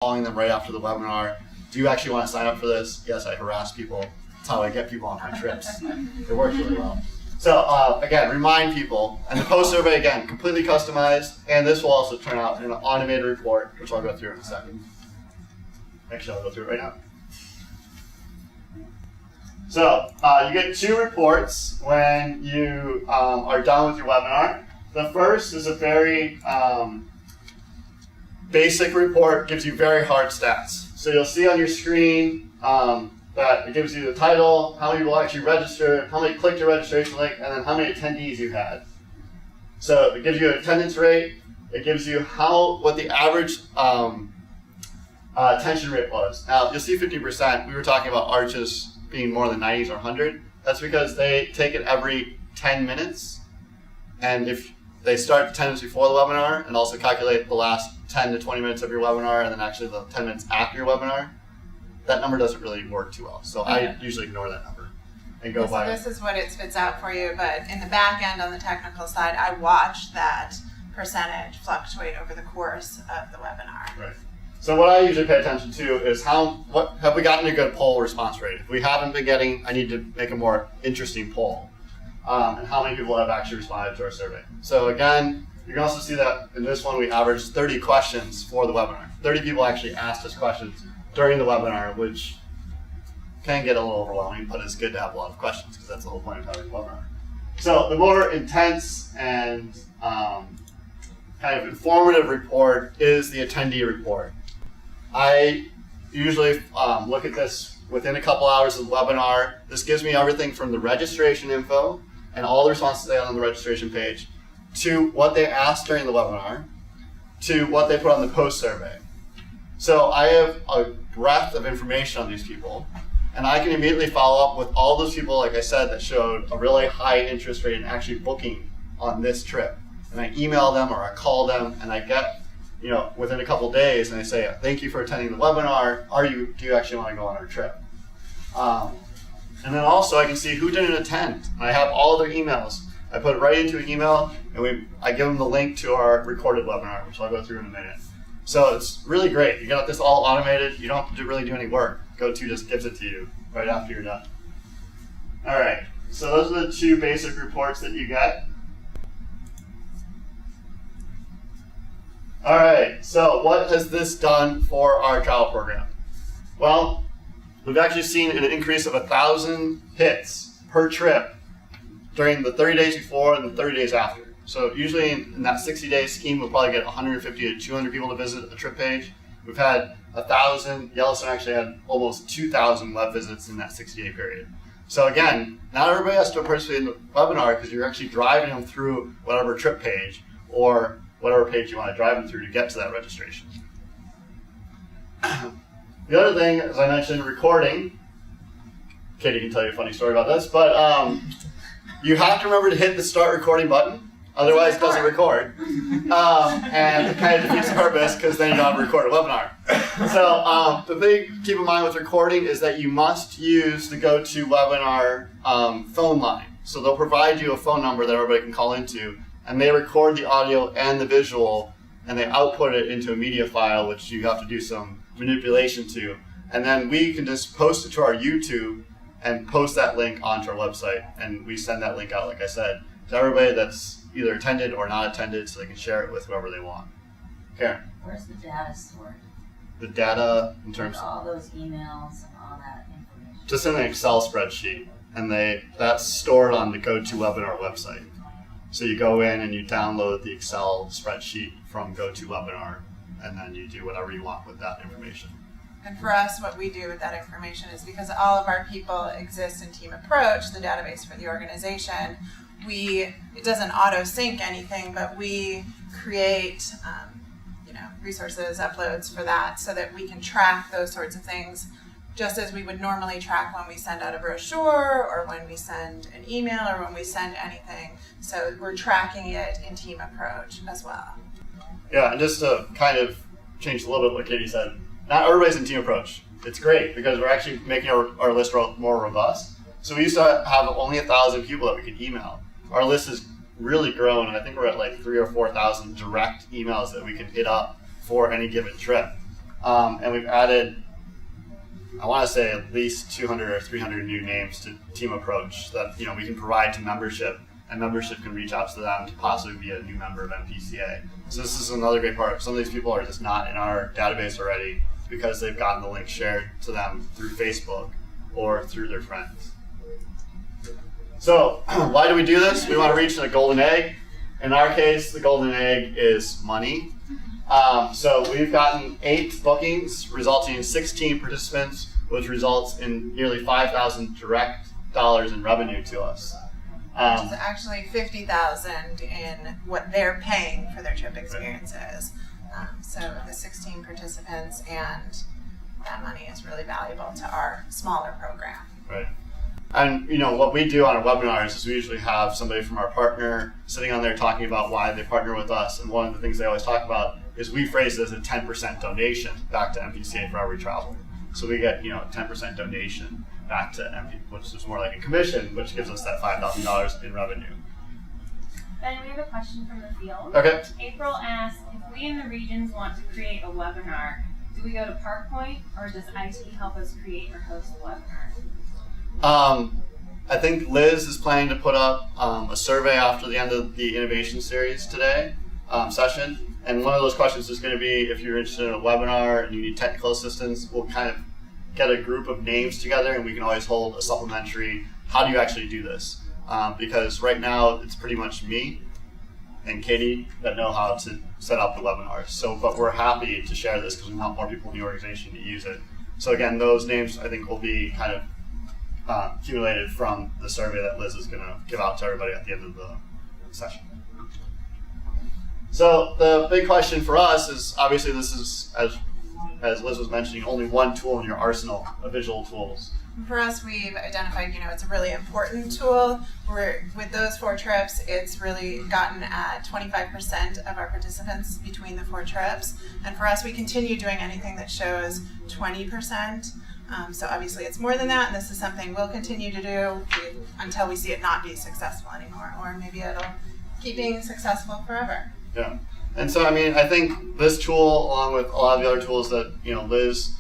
calling them right after the webinar. Do you actually want to sign up for this? Yes, I harass people. That's how I get people on my trips. It works really well. So again, remind people, and the post survey, again, completely customized, and this will also turn out in an automated report, which I'll go through in a second. Actually, I'll go through it right now. So you get 2 reports when you are done with your webinar. The first is a very basic report, gives you very hard stats. So you'll see on your screen that it gives you the title, how many people actually registered, how many clicked your registration link, and then how many attendees you had. So it gives you an attendance rate. It gives you what the average attention rate was. Now you'll see 50%. We were talking about arches being more than 90s or 100. That's because they take it every 10 minutes. And if they start 10 minutes before the webinar and also calculate the last 10 to 20 minutes of your webinar and then actually the 10 minutes after your webinar, that number doesn't really work too well. So I usually ignore that number and go by. This is what it spits out for you, but in the back end on the technical side, I watch that percentage fluctuate over the course of the webinar. Right. So what I usually pay attention to is what have we gotten a good poll response rate? If we haven't been getting, I need to make a more interesting poll. And how many people have actually responded to our survey. So again, you can also see that in this one we averaged 30 questions for the webinar. 30 people actually asked us questions during the webinar, which can get a little overwhelming, but it's good to have a lot of questions because that's the whole point of having a webinar. So the more intense and kind of informative report is the attendee report. I usually look at this within a couple hours of the webinar. This gives me everything from the registration info and all the responses they had on the registration page to what they asked during the webinar to what they put on the post survey. So I have a breadth of information on these people, and I can immediately follow up with all those people, like I said, that showed a really high interest rate in actually booking on this trip. And I email them or I call them, and I get, within a couple days, and I say, thank you for attending the webinar. Do you actually want to go on our trip? And then also I can see who didn't attend. I have all their emails. I put it right into an email, and I give them the link to our recorded webinar, which I'll go through in a minute. So it's really great. You got this all automated. You don't have to really do any work. GoTo just gives it to you right after you're done. All right. So those are the 2 basic reports that you get. All right. So what has this done for our travel program? Well, we've actually seen an increase of 1,000 hits per trip during the 30 days before and the 30 days after. So usually in that 60-day scheme, we'll probably get 150 to 200 people to visit the trip page. We've had 1,000. Yellowstone actually had almost 2,000 web visits in that 60-day period. So again, not everybody has to participate in the webinar because you're actually driving them through whatever trip page or whatever page you want to drive them through to get to that registration. The other thing, as I mentioned, recording. Katie can tell you a funny story about this, but you have to remember to hit the start recording button. Otherwise, it doesn't record. And it kind of defeats the purpose because then you don't have to record a webinar. So the thing to keep in mind with recording is that you must use the GoToWebinar phone line. So they'll provide you a phone number that everybody can call into, and they record the audio and the visual, and they output it into a media file, which you have to do some manipulation to. And then we can just post it to our YouTube and post that link onto our website. And we send that link out, like I said, to everybody that's either attended or not attended, so they can share it with whoever they want. Karen? Where's the data stored? The data in terms of all those emails and all that information? Just in an Excel spreadsheet, and that's stored on the GoToWebinar website. So you go in and you download the Excel spreadsheet from GoToWebinar, and then you do whatever you want with that information. And for us, what we do with that information is because all of our people exist in Team Approach, the database for the organization, it doesn't auto-sync anything, but we create resources, uploads for that so that we can track those sorts of things just as we would normally track when we send out a brochure or when we send an email or when we send anything. So we're tracking it in Team Approach as well. Yeah, and just to kind of change a little bit what Katie said, not everybody's in Team Approach. It's great because we're actually making our list more robust. So we used to have only 1,000 people that we could email. Our list has really grown, and I think we're at like 3,000 or 4,000 direct emails that we can hit up for any given trip. And we've added, I want to say, at least 200 or 300 new names to Team Approach that we can provide to membership, and membership can reach out to them to possibly be a new member of MPCA. So this is another great part. Some of these people are just not in our database already because they've gotten the link shared to them through Facebook or through their friends. So why do we do this? We want to reach the golden egg. In our case, the golden egg is money. So we've gotten 8 bookings, resulting in 16 participants, which results in nearly $5,000 direct dollars in revenue to us. Which is actually $50,000 in what they're paying for their trip experiences. So the 16 participants, and that money is really valuable to our smaller program. Right. And what we do on our webinars is we usually have somebody from our partner sitting on there talking about why they partner with us. And one of the things they always talk about is we phrase it as a 10% donation back to MPCA for every traveler. So we get 10% donation back to MP, which is more like a commission, which gives us that $5,000 in revenue. Ben, we have a question from the field. Okay. April asked, if we in the regions want to create a webinar, do we go to ParkPoint, or does IT help us create or host the webinar? I think Liz is planning to put up a survey after the end of the innovation series today session. And one of those questions is going to be, if you're interested in a webinar and you need technical assistance, we'll kind of get a group of names together, and we can always hold a supplementary, how do you actually do this? Because right now it's pretty much me and Katie that know how to set up the webinars. So, but we're happy to share this because we want more people in the organization to use it. So again, those names I think will be kind of accumulated from the survey that Liz is going to give out to everybody at the end of the session. So the big question for us is, obviously this is, as Liz was mentioning, only one tool in your arsenal of visual tools. For us, we've identified, it's a really important tool. With those 4 trips, it's really gotten at 25% of our participants between the 4 trips. And for us, we continue doing anything that shows 20%. So obviously it's more than that, and this is something we'll continue to do until we see it not be successful anymore, or maybe it'll keep being successful forever. Yeah. And so, I think this tool, along with a lot of the other tools that, Liz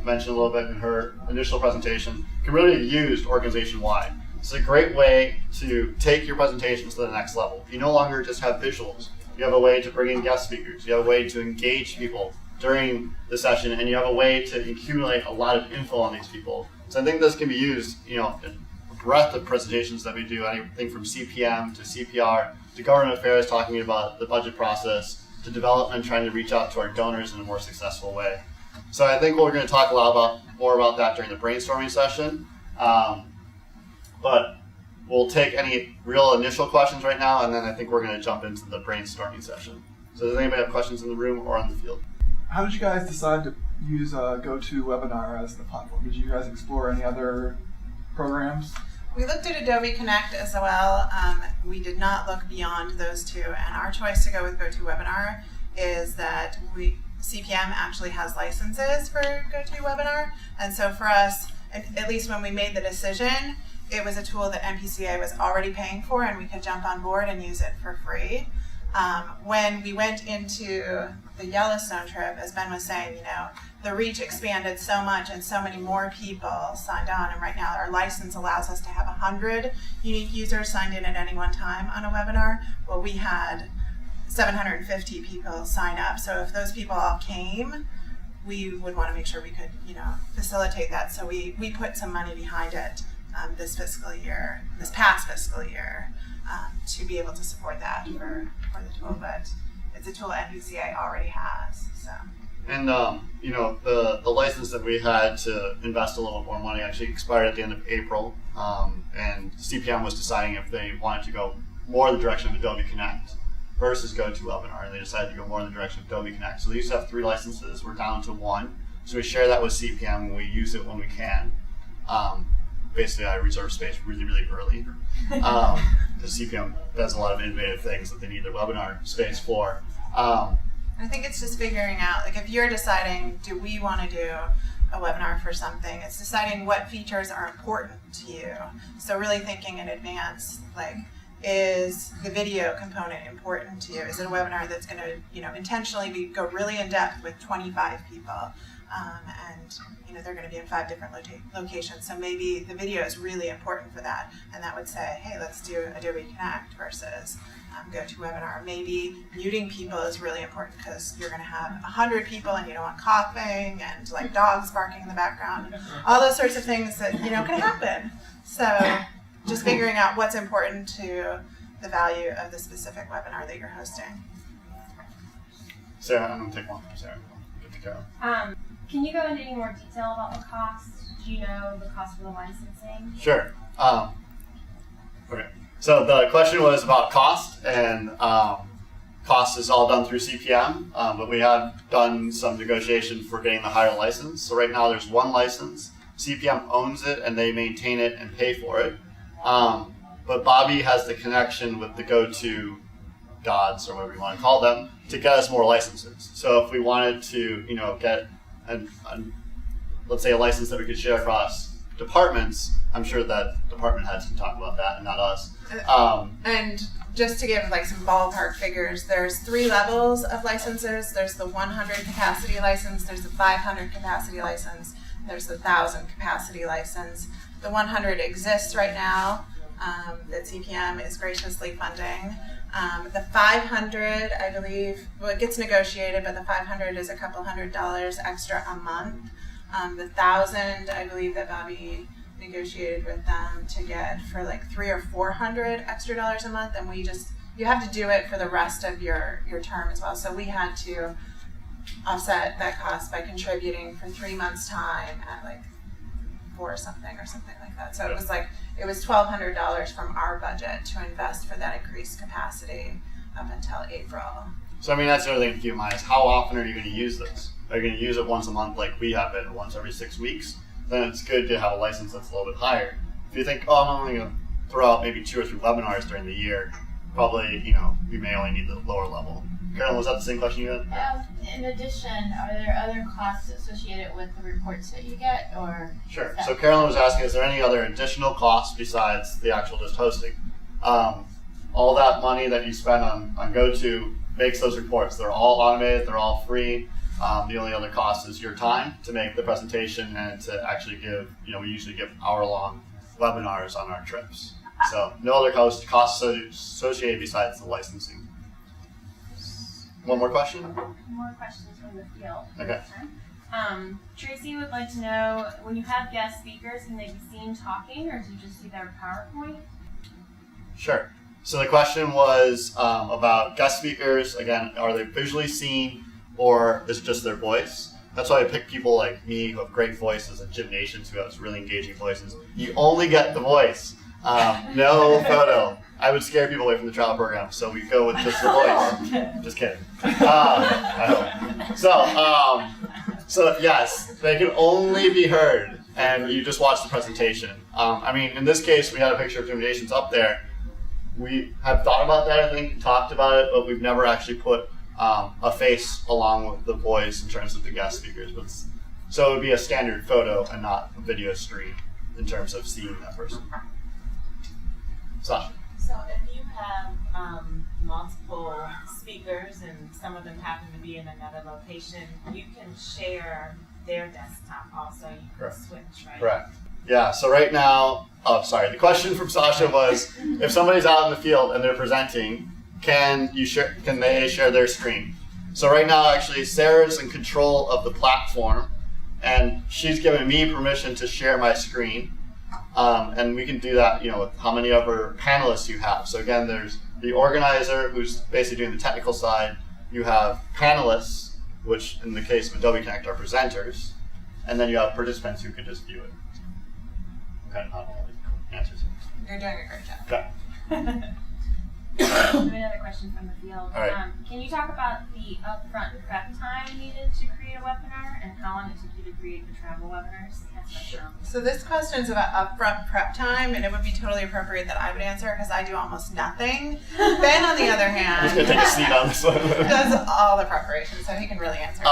mentioned a little bit in her initial presentation, can really be used organization-wide. It's a great way to take your presentations to the next level. You no longer just have visuals. You have a way to bring in guest speakers. You have a way to engage people during the session, and you have a way to accumulate a lot of info on these people. So I think this can be used, in a breadth of presentations that we do, anything from CPM to CPR to government affairs, talking about the budget process, to development, trying to reach out to our donors in a more successful way. So I think we're going to talk a lot more about that during the brainstorming session. But we'll take any real initial questions right now, and then I think we're going to jump into the brainstorming session. So does anybody have questions in the room or on the field? How did you guys decide to use GoToWebinar as the platform? Did you guys explore any other programs? We looked at Adobe Connect as well. We did not look beyond those 2, and our choice to go with GoToWebinar is that CPM actually has licenses for GoToWebinar, and so for us, at least when we made the decision, it was a tool that MPCA was already paying for, and we could jump on board and use it for free. When we went into the Yellowstone trip, as Ben was saying, the reach expanded so much and so many more people signed on, and right now our license allows us to have 100 unique users signed in at any one time on a webinar. Well, we had 750 people sign up, so if those people all came, we would want to make sure we could, facilitate that. So we put some money behind it this past fiscal year, to be able to support that for the tool, but it's a tool MPCA already has. So. And the license that we had to invest a little more money actually expired at the end of April, and CPM was deciding if they wanted to go more in the direction of Adobe Connect versus GoToWebinar, and they decided to go more in the direction of Adobe Connect. So they used to have 3 licenses. We're down to 1. So we share that with CPM, and we use it when we can. Basically, I reserve space really, really early. Because CPM does a lot of innovative things that they need their webinar space for. I think it's just figuring out, if you're deciding, do we want to do a webinar for something, it's deciding what features are important to you. So really thinking in advance, is the video component important to you? Is it a webinar that's going to, intentionally go really in depth with 25 people, and they're going to be in 5 different locations? So maybe the video is really important for that, and that would say, hey, let's do Adobe Connect versus GoToWebinar. Maybe muting people is really important because you're going to have 100 people and you don't want coughing and like dogs barking in the background, all those sorts of things that can happen. So just figuring out what's important to the value of the specific webinar that you're hosting. Sarah, I'm going to take one from Sarah. Good to go. Can you go into any more detail about the cost? Do you know the cost for the licensing? Sure. Okay. So the question was about cost, and cost is all done through CPM, but we have done some negotiation for getting the higher license. So right now there's one license. CPM owns it, and they maintain it and pay for it. But Bobby has the connection with the go-to gods, or whatever you want to call them, to get us more licenses. So if we wanted to, get let's say a license that we could share across departments, I'm sure that department heads can talk about that and not us. And just to give some ballpark figures, there's 3 levels of licenses. There's the 100 capacity license, there's the 500 capacity license, there's the 1,000 capacity license. The 100 exists right now, that CPM is graciously funding. The 500, I believe, it gets negotiated, but the 500 is a couple $100 extra a month. The 1,000, I believe that Bobby negotiated with them to get for $300 or $400 extra dollars a month, and you have to do it for the rest of your term as well. So we had to offset that cost by contributing for 3 months' time at $4 something or something like that. So it was $1,200 from our budget to invest for that increased capacity up until April. So that's the other thing to keep in mind is how often are you going to use this? Are you going to use it once a month like we have it, or once every 6 weeks? Then it's good to have a license that's a little bit higher. If you think, I'm only going to throw out maybe 2 or 3 webinars during the year, probably, you may only need the lower level. Carolyn, was that the same question you had? In addition, are there other costs associated with the reports that you get, or? Sure. So Carolyn was asking, is there any other additional costs besides the actual just hosting? All that money that you spend on GoTo makes those reports. They're all automated. They're all free. The only other cost is your time to make the presentation and to actually give, we usually give hour-long webinars on our trips. So no other costs associated besides the licensing. One more question? More questions from the field. Okay. Tracy would like to know, when you have guest speakers, can they be seen talking, or do you just see their PowerPoint? Sure. So the question was about guest speakers. Again, are they visually seen, or is it just their voice? That's why I pick people like me who have great voices, and Jim Nations who has really engaging voices. You only get the voice, no photo. I would scare people away from the trial program, so we go with just the voice. Just kidding. I hope. So yes, they can only be heard, and you just watch the presentation. In this case, we had a picture of Jim Nations up there. We have thought about that, I think, talked about it, but we've never actually put a face along with the voice in terms of the guest speakers. So it would be a standard photo and not a video stream in terms of seeing that person. Sasha. So if you have multiple speakers and some of them happen to be in another location, you can share their desktop also. You can Correct. switch, right? Correct. Yeah, so right now, the question from Sasha was, if somebody's out in the field and they're presenting, can they share their screen? So right now, actually, Sarah's in control of the platform, and she's given me permission to share my screen. And we can do that, with how many other panelists you have. So again, there's the organizer who's basically doing the technical side. You have panelists, which in the case of Adobe Connect are presenters, and then you have participants who can just view it. Okay, not all the answers. You're doing a great job. Okay. I have another question from the field. All right. Can you talk about the upfront prep time needed to create a webinar, and how long it took you to create the travel webinars? So this question is about upfront prep time, and it would be totally appropriate that I would answer because I do almost nothing. Ben, on the other I'm just going to take a seat on this one. does all the preparation, so he can really answer.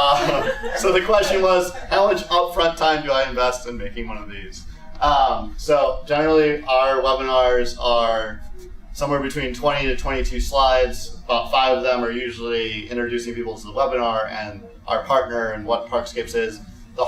So the question was, how much upfront time do I invest in making one of these? So generally, our webinars are somewhere between 20 to 22 slides. About 5 of them are usually introducing people to the webinar and our partner and what Parkscapes is. The